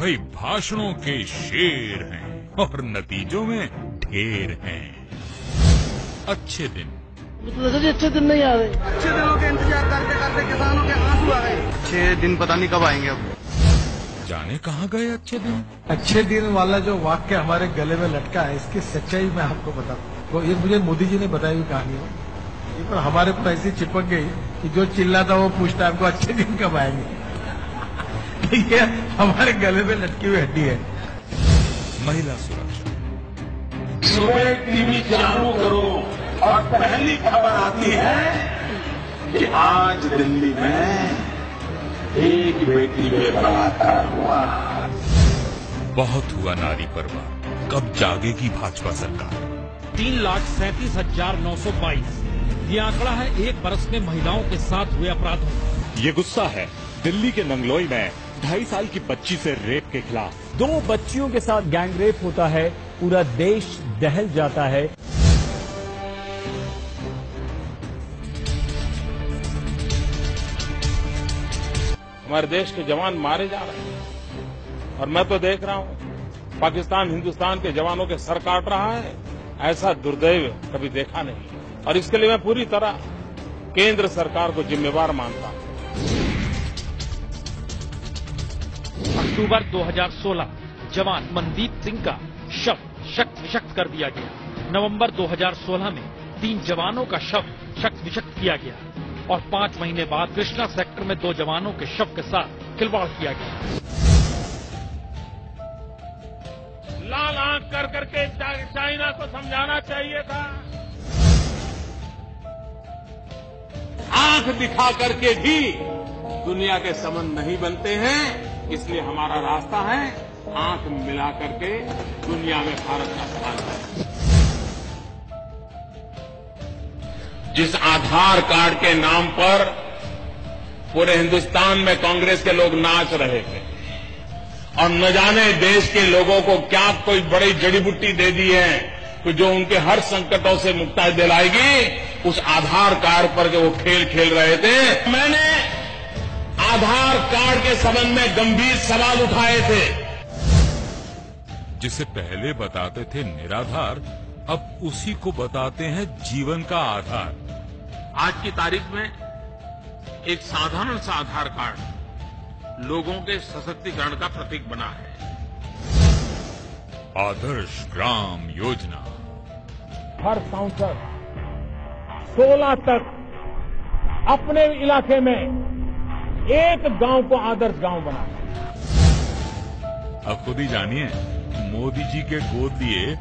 भाई भाषणों के शेर हैं और नतीजों में ढेर हैं। अच्छे दिन अच्छे दिन नहीं आ रहे। अच्छे दिनों के इंतजार करते करते किसानों के आंसू आ गए। अच्छे दिन पता नहीं कब आएंगे अब। जाने कहाँ गए अच्छे दिन। अच्छे दिन वाला जो वाक्य हमारे गले में लटका है, इसकी सच्चाई मैं आपको बताऊं। तो ये मुझे मोदी जी ने बताई हुई कहानी हो, ये पर हमारे पर ऐसी चिपक गई कि जो चिल्लाता वो पूछता हमको अच्छे दिन कब आएंगे। ये हमारे गले में लटकी हुई हड्डी है। महिला सुरक्षा। सुबह टीवी चालू करो और पहली खबर आती है कि आज दिल्ली में एक बेटी पे बलात्कार हुआ। बहुत हुआ नारी परवार, कब जागेगी भाजपा सरकार। 3,37,922 ये आंकड़ा है एक बरस में महिलाओं के साथ हुए अपराधों का। ये गुस्सा है दिल्ली के नंगलोई में 2.5 साल की बच्ची से रेप के खिलाफ। 2 बच्चियों के साथ गैंगरेप होता है, पूरा देश दहल जाता है। हमारे देश के जवान मारे जा रहे हैं और मैं तो देख रहा हूं पाकिस्तान हिंदुस्तान के जवानों के सर काट रहा है। ऐसा दुर्दैव कभी देखा नहीं और इसके लिए मैं पूरी तरह केंद्र सरकार को जिम्मेवार मानता हूं। अक्टूबर 2016 जवान मनदीप सिंह का शव शक्त विशक्त कर दिया गया। नवंबर 2016 में 3 जवानों का शव शक्त विशक्त किया गया और 5 महीने बाद कृष्णा सेक्टर में 2 जवानों के शव के साथ खिलवाड़ किया गया। लाल आंख कर करके चाइना को समझाना चाहिए था। आंख दिखा करके भी दुनिया के संबंध नहीं बनते हैं, इसलिए हमारा रास्ता है आंख मिला करके दुनिया में भारत का स्थान है। जिस आधार कार्ड के नाम पर पूरे हिंदुस्तान में कांग्रेस के लोग नाच रहे थे और न जाने देश के लोगों को क्या कोई बड़ी जड़ी बूटी दे दी है कि जो उनके हर संकटों से मुक्ति दिलाएगी, उस आधार कार्ड पर जो वो खेल खेल रहे थे। मैंने आधार कार्ड के संबंध में गंभीर सवाल उठाए थे। जिसे पहले बताते थे निराधार, अब उसी को बताते हैं जीवन का आधार। आज की तारीख में एक साधारण सा आधार कार्ड लोगों के सशक्तिकरण का प्रतीक बना है। आदर्श ग्राम योजना। हर सांसद 16 तक अपने इलाके में एक गांव को आदर्श गांव बनाए। अब खुद ही जानिए मोदी जी के गोद लिए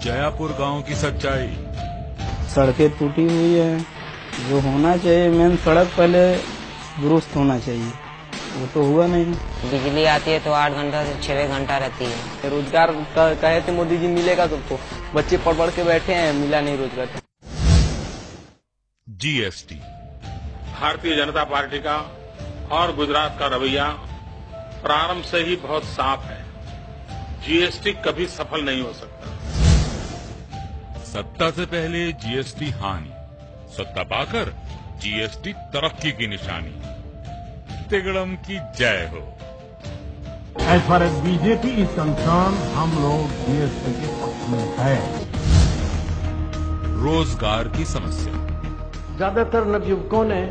जयापुर गांव की सच्चाई। सड़कें टूटी हुई है, जो होना चाहिए मेन सड़क पहले दुरुस्त होना चाहिए, वो तो हुआ नहीं। बिजली आती है तो 8 घंटा से 6 घंटा रहती है। रोजगार कहे थे मोदी जी मिलेगा तुमको, बच्चे पढ़ पढ़ के बैठे हैं, मिला नहीं रोजगार। जीएसटी। भारतीय जनता पार्टी का और गुजरात का रवैया प्रारंभ से ही बहुत साफ है। जीएसटी कभी सफल नहीं हो सकता। सत्ता से पहले जीएसटी हानि, सत्ता पाकर जीएसटी तरक्की की निशानी। तिगड़म की जय हो। As far as BJP is concern, हम लोग जीएसटी के पक्ष में है। रोजगार की समस्या। ज्यादातर नवयुवकों ने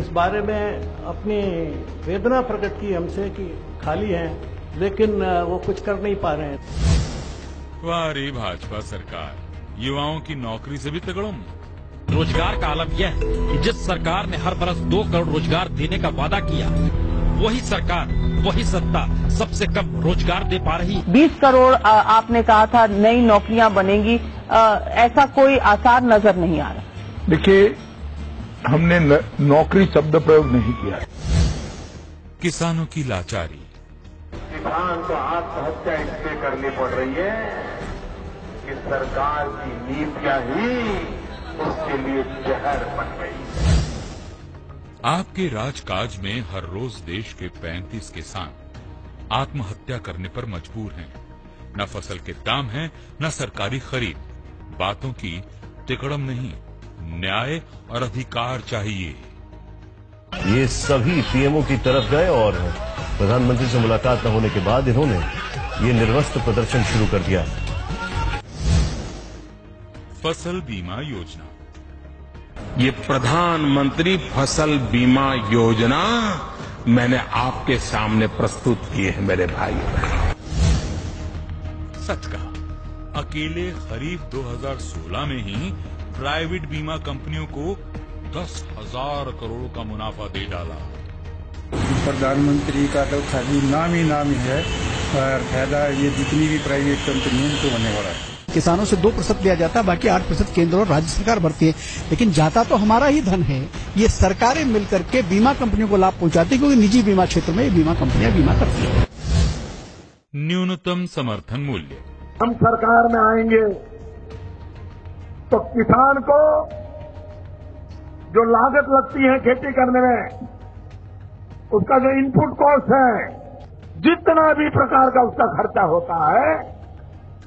इस बारे में अपनी वेदना प्रकट की हमसे कि खाली हैं, लेकिन वो कुछ कर नहीं पा रहे हैं। वारी भाजपा सरकार, युवाओं की नौकरी से भी तगड़म। रोजगार का आलम यह है कि जिस सरकार ने हर बरस 2 करोड़ रोजगार देने का वादा किया, वही सरकार, वही सत्ता सबसे कम रोजगार दे पा रही। 20 करोड़ आपने कहा था नई नौकरियां बनेंगी, ऐसा कोई आसार नजर नहीं आ रहा। देखिए, हमने नौकरी शब्द प्रयोग नहीं किया। किसानों की लाचारी। किसान को आत्महत्या इसलिए करनी पड़ रही है कि सरकार की नीतियां ही उसके लिए जहर बन गई। आपके राजकाज में हर रोज देश के 35 किसान आत्महत्या करने पर मजबूर हैं। न फसल के दाम हैं, न सरकारी खरीद। बातों की तिकड़म नहीं, न्याय और अधिकार चाहिए। ये सभी पीएमओ की तरफ गए और प्रधानमंत्री से मुलाकात न होने के बाद इन्होंने ये निर्वस्त्र प्रदर्शन शुरू कर दिया। फसल बीमा योजना, ये प्रधानमंत्री फसल बीमा योजना मैंने आपके सामने प्रस्तुत की है मेरे भाइयों। सच कहा, अकेले खरीफ 2016 में ही प्राइवेट बीमा कंपनियों को 10,000 करोड़ का मुनाफा दे डाला। प्रधानमंत्री का तो खाली नाम ही है और फायदा ये जितनी भी प्राइवेट कंपनी है उनको होने वाला है। किसानों से 2% लिया जाता है, बाकी 8% केंद्र और राज्य सरकार भरती है, लेकिन जाता तो हमारा ही धन है। ये सरकारें मिलकर के बीमा कंपनियों को लाभ पहुंचाती है, क्योंकि निजी बीमा क्षेत्र में ये बीमा कंपनियां बीमा करती है। न्यूनतम समर्थन मूल्य, हम सरकार में आएंगे तो किसान को जो लागत लगती है खेती करने में, उसका जो इनपुट कॉस्ट है, जितना भी प्रकार का उसका खर्चा होता है,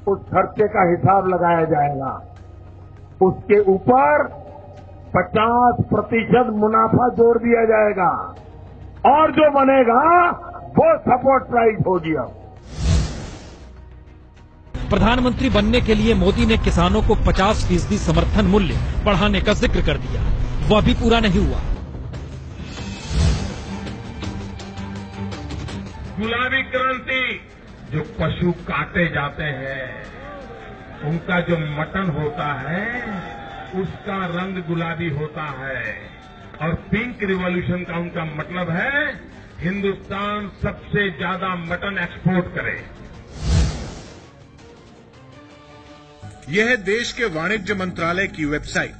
उस खर्चे का हिसाब लगाया जाएगा। उसके ऊपर 50% मुनाफा जोड़ दिया जाएगा और जो बनेगा वो सपोर्ट प्राइस होगी। अब प्रधानमंत्री बनने के लिए मोदी ने किसानों को 50% समर्थन मूल्य बढ़ाने का जिक्र कर दिया, वह भी पूरा नहीं हुआ। गुलाबी क्रांति, जो पशु काटे जाते हैं उनका जो मटन होता है उसका रंग गुलाबी होता है, और पिंक रिवॉल्यूशन का उनका मतलब है हिंदुस्तान सबसे ज्यादा मटन एक्सपोर्ट करे। यह है देश के वाणिज्य मंत्रालय की वेबसाइट।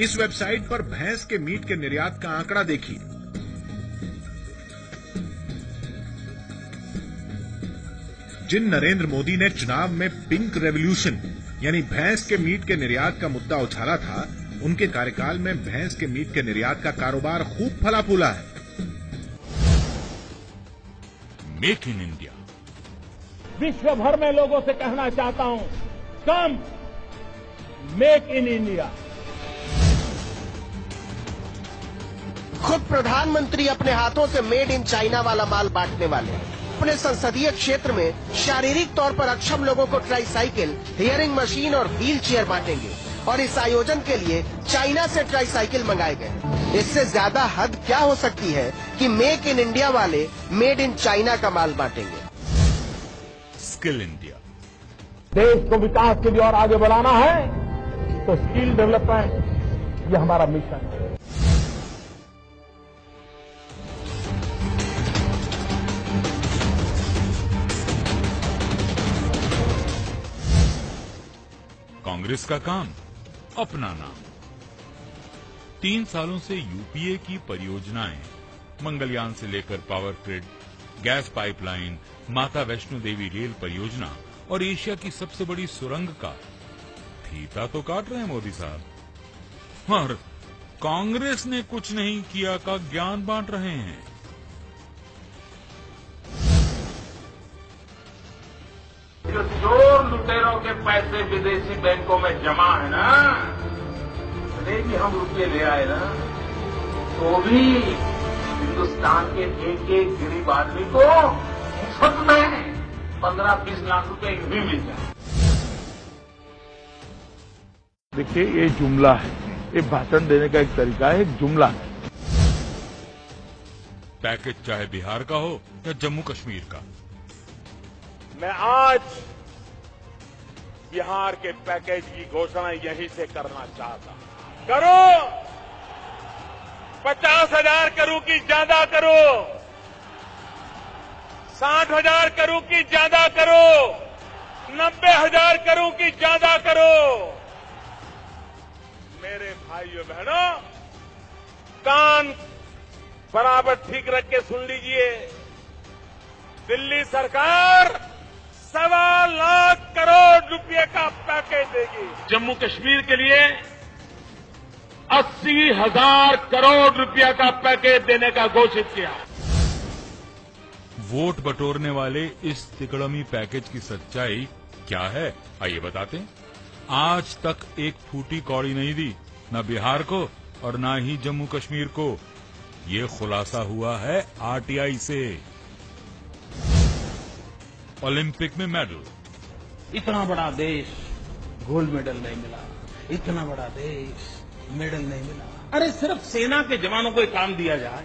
इस वेबसाइट पर भैंस के मीट के निर्यात का आंकड़ा देखिए। जिन नरेंद्र मोदी ने चुनाव में पिंक रेवोल्यूशन यानी भैंस के मीट के निर्यात का मुद्दा उछाला था, उनके कार्यकाल में भैंस के मीट के निर्यात का कारोबार खूब फला फूला है। मेक इन इंडिया, विश्व भर में लोगों से कहना चाहता हूं, कम मेक इन इंडिया। खुद प्रधानमंत्री अपने हाथों से मेड इन चाइना वाला माल बांटने वाले हैं। अपने संसदीय क्षेत्र में शारीरिक तौर पर अक्षम लोगों को ट्राईसाइकिल, हियरिंग मशीन और व्हील चेयर बांटेंगे, और इस आयोजन के लिए चाइना से ट्राईसाइकिल मंगाए गए। इससे ज्यादा हद क्या हो सकती है कि मेक इन इंडिया वाले मेड इन चाइना का माल बांटेंगे। स्किल इंडिया, देश को विकास के लिए और आगे बढ़ाना है तो स्किल डेवलपमेंट, ये हमारा मिशन है। कांग्रेस का काम अपना नाम। 3 सालों से यूपीए की परियोजनाएं, मंगलयान से लेकर पावर ग्रिड, गैस पाइपलाइन, माता वैष्णो देवी रेल परियोजना और एशिया की सबसे बड़ी सुरंग का फीता तो काट रहे हैं मोदी साहब, और कांग्रेस ने कुछ नहीं किया का ज्ञान बांट रहे हैं। जो चोर लुटेरों के पैसे विदेशी बैंकों में जमा है ना, भले भी हम रुपये ले आए ना, तो भी हिंदुस्तान के एक गरीब आदमी को मुफ्त में 15-20 लाख रुपए भी मिल जाए। देखिए, ये जुमला है, ये भाषण देने का एक तरीका है, एक जुमला है। पैकेज चाहे बिहार का हो या जम्मू कश्मीर का, मैं आज बिहार के पैकेज की घोषणा यहीं से करना चाहता हूं। करो, 50,000 करूं कि ज्यादा करो, 60,000 करूं कि ज्यादा करो, 90,000 करूं कि ज्यादा करो। मेरे भाइयों बहनों, कान बराबर ठीक रख के सुन लीजिए। दिल्ली सरकार 1.25 लाख करोड़ रुपए का पैकेज देगी। जम्मू कश्मीर के लिए 80,000 करोड़ रुपया का पैकेज देने का घोषित किया। वोट बटोरने वाले इस तिकड़मी पैकेज की सच्चाई क्या है, आइए बताते हैं। आज तक एक फूटी कौड़ी नहीं दी, न बिहार को और न ही जम्मू कश्मीर को। ये खुलासा हुआ है आरटीआई से। ओलंपिक में मेडल। इतना बड़ा देश गोल्ड मेडल नहीं मिला, इतना बड़ा देश मेडल नहीं मिला। अरे सिर्फ सेना के जवानों को एक काम दिया जाए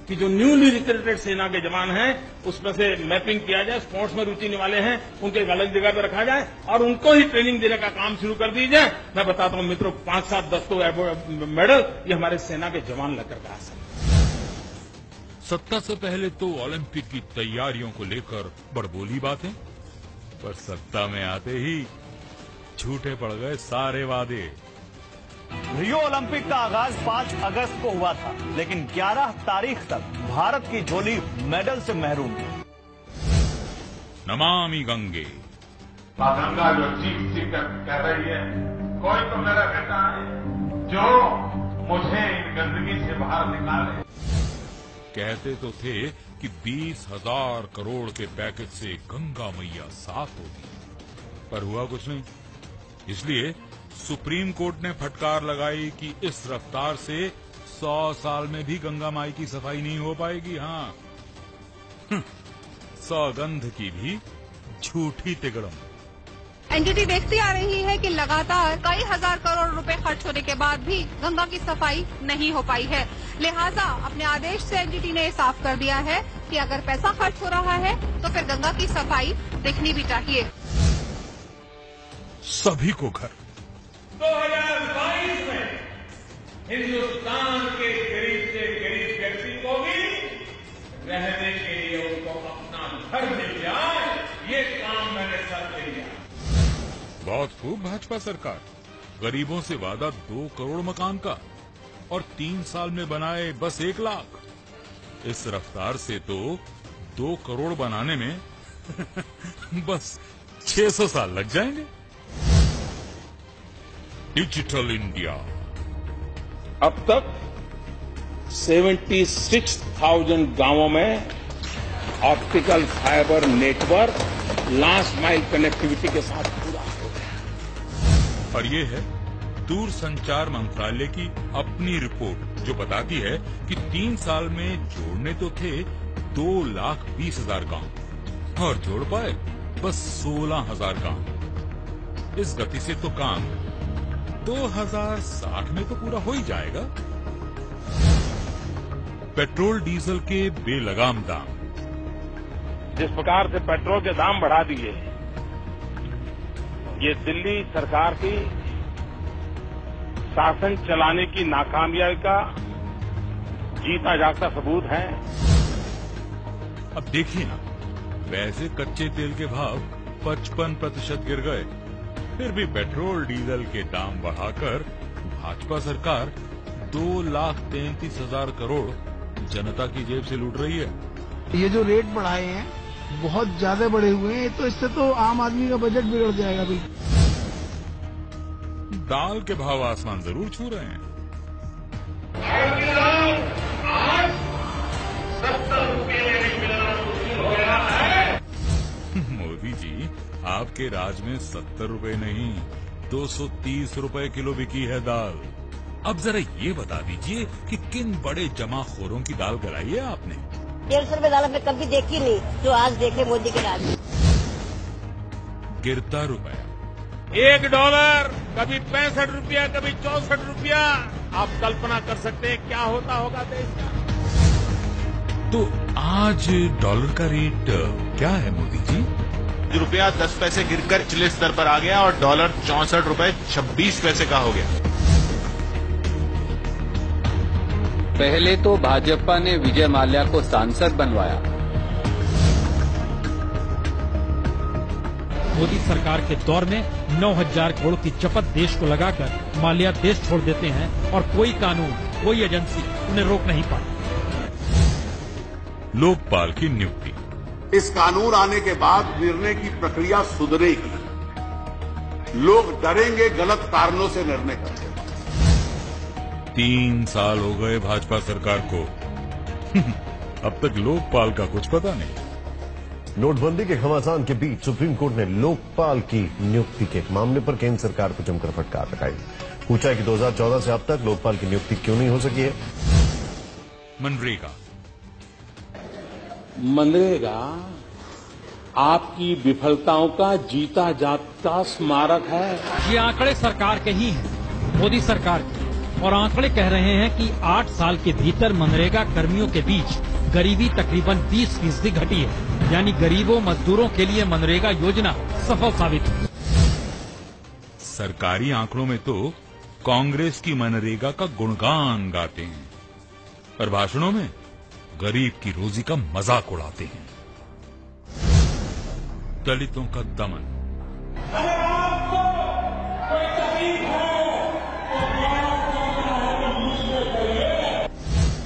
कि जो न्यूली रिक्रूटेड सेना के जवान हैं उसमें से मैपिंग किया जाए, स्पोर्ट्स में रुचि वाले हैं उनके एक अलग जगह पर रखा जाए और उनको ही ट्रेनिंग देने का काम शुरू कर दी जाए। मैं बताता हूं मित्रों, 5, 7, 10 तो मेडल ये हमारे सेना के जवान लेकर के आ सकते। सत्ता से पहले तो ओलंपिक की तैयारियों को लेकर बड़बोली बातें, पर सत्ता में आते ही झूठे पड़ गए सारे वादे। रियो ओलंपिक का आगाज 5 अगस्त को हुआ था, लेकिन 11 तारीख तक भारत की झोली मेडल से महरूम थी। नमामि गंगे। गंगा जो चीख कह रही है, कोई तो मेरा बेटा है जो मुझे इन गंदगी से बाहर निकाले। कहते तो थे कि 20,000 करोड़ के पैकेज से गंगा मैया साफ होती, पर हुआ कुछ नहीं। इसलिए सुप्रीम कोर्ट ने फटकार लगाई कि इस रफ्तार से 100 साल में भी गंगा माई की सफाई नहीं हो पाएगी। हाँ, सौगंध की भी झूठी तिगड़म। एनजीटी देखती आ रही है कि लगातार कई हजार करोड़ रुपए खर्च होने के बाद भी गंगा की सफाई नहीं हो पाई है। लिहाजा अपने आदेश से एनजीटी ने साफ कर दिया है कि अगर पैसा खर्च हो रहा है तो फिर गंगा की सफाई दिखनी भी चाहिए। सभी को घर। 2022 में हिंदुस्तान के गरीब से गरीब व्यक्ति को भी रहने के लिए उनको अपना घर मिल जाए, ये काम मैंने सर किया। बहुत खूब भाजपा सरकार। गरीबों से वादा 2 करोड़ मकान का और 3 साल में बनाए बस 1 लाख। इस रफ्तार से तो 2 करोड़ बनाने में बस 600 साल लग जाएंगे। Digital India. अब तक 76,000 गांवों में optical fibre network last mile connectivity के साथ पूरा हो गया। और ये है दूरसंचार मंत्रालय की अपनी रिपोर्ट, जो बताती है कि 3 साल में जोड़ने तो थे 2,20,000 गांव और जोड़ पाए बस 16,000 गांव। इस गति से तो काम 2060 में तो पूरा हो ही जाएगा। पेट्रोल डीजल के बेलगाम दाम। जिस प्रकार से पेट्रोल के दाम बढ़ा दिए, ये दिल्ली सरकार की शासन चलाने की नाकामयाबी का जीता जागता सबूत है। अब देखिए ना, वैसे कच्चे तेल के भाव 55% गिर गए, फिर भी पेट्रोल डीजल के दाम बढ़ाकर भाजपा सरकार 2,33,000 करोड़ जनता की जेब से लूट रही है। ये जो रेट बढ़ाए हैं बहुत ज्यादा बढ़े हुए हैं, तो इससे तो आम आदमी का बजट बिगड़ जाएगा। बिल्कुल दाल के भाव आसमान जरूर छू रहे हैं। मोदी जी, आपके राज में 70 रुपए नहीं 230 रुपए किलो बिकी है दाल। अब जरा ये बता दीजिए कि किन बड़े जमाखोरों की दाल गलाई है आपने? 150 रुपए दाल हमने कभी देखी नहीं, जो आज देखे मोदी के राज में। गिरता रुपया $1 कभी 65 रुपया, कभी 64 रुपया। आप कल्पना कर सकते हैं क्या होता होगा देश का। तो आज डॉलर का रेट क्या है मोदी जी? रुपया 10 पैसे गिरकर पिछले स्तर पर आ गया और डॉलर 64 रुपए 26 पैसे का हो गया। पहले तो भाजपा ने विजय माल्या को सांसद बनवाया। मोदी सरकार के दौर में 9,000 करोड़ की चपत देश को लगाकर माल्या देश छोड़ देते हैं और कोई कानून, कोई एजेंसी उन्हें रोक नहीं पाती। लोकपाल की नियुक्ति। इस कानून आने के बाद निर्णय की प्रक्रिया सुधरेगी। लोग डरेंगे गलत कारणों से निर्णय करने। 3 साल हो गए भाजपा सरकार को। अब तक लोकपाल का कुछ पता नहीं। नोटबंदी के घमासान के बीच सुप्रीम कोर्ट ने लोकपाल की नियुक्ति के मामले पर केंद्र सरकार को जमकर फटकार लगाई। पूछा कि 2014 से अब तक लोकपाल की नियुक्ति क्यों नहीं हो सकी है। मनरेगा। मनरेगा आपकी विफलताओं का जीता जागता स्मारक है। ये आंकड़े सरकार के ही हैं, मोदी सरकार के, और आंकड़े कह रहे हैं कि 8 साल के भीतर मनरेगा कर्मियों के बीच गरीबी तकरीबन 20% घटी है। यानी गरीबों मजदूरों के लिए मनरेगा योजना सफल साबित हुई। सरकारी आंकड़ों में तो कांग्रेस की मनरेगा का गुणगान गाते हैं और भाषणों में गरीब की रोजी का मजाक उड़ाते हैं। दलितों का दमन,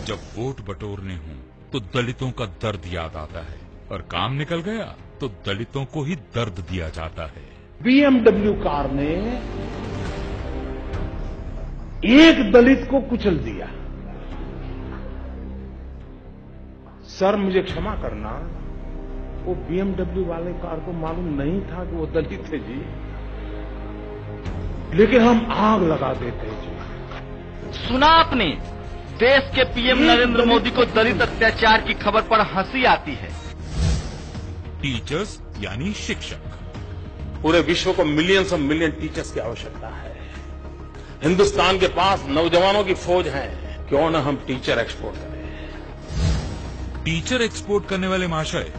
जब वोट बटोरने हों तो दलितों का दर्द याद आता है और काम निकल गया तो दलितों को ही दर्द दिया जाता है। BMW कार ने एक दलित को कुचल दिया। सर मुझे क्षमा करना, वो BMW वाले कार को मालूम नहीं था कि वो दलित थे जी, लेकिन हम आग लगा देते जी। सुना आपने, देश के पीएम नरेंद्र मोदी को दलित अत्याचार की खबर पर हंसी आती है। टीचर्स यानी शिक्षक। पूरे विश्व को मिलियंस ऑफ मिलियन टीचर्स की आवश्यकता है। हिंदुस्तान के पास नौजवानों की फौज है, क्यों न हम टीचर एक्सपोर्ट करें। टीचर एक्सपोर्ट करने वाले महाशय,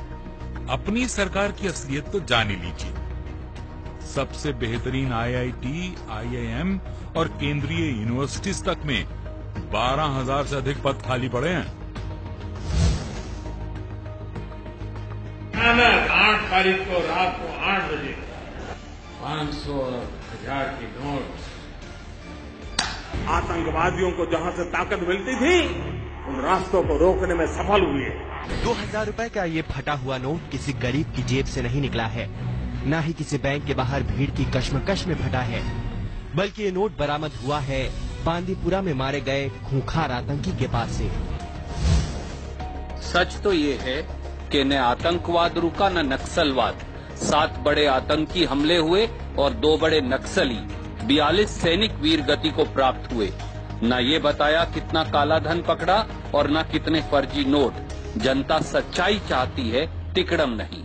अपनी सरकार की असलियत तो जान ही लीजिए। सबसे बेहतरीन IIT, IIM और केंद्रीय यूनिवर्सिटीज तक में 12,000 से अधिक पद खाली पड़े हैं। 8 तारीख को रात को 8 बजे 500 और 1000 की नोट आतंकवादियों को जहां से ताकत मिलती थी उन रास्तों को रोकने में सफल हुए। 2000 रुपए का ये फटा हुआ नोट किसी गरीब की जेब से नहीं निकला है, न ही किसी बैंक के बाहर भीड़ की कश्मकश में फटा है, बल्कि ये नोट बरामद हुआ है बांदीपुरा में मारे गए खूंखार आतंकी के पास से। सच तो ये है कि न आतंकवाद रुका न नक्सलवाद। 7 बड़े आतंकी हमले हुए और 2 बड़े नक्सली, 42 सैनिक वीर गति को प्राप्त हुए। न ये बताया कितना काला धन पकड़ा और न कितने फर्जी नोट। जनता सच्चाई चाहती है, तिकड़म नहीं।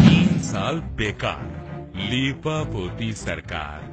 3 साल बेकार, लीपा पोती सरकार।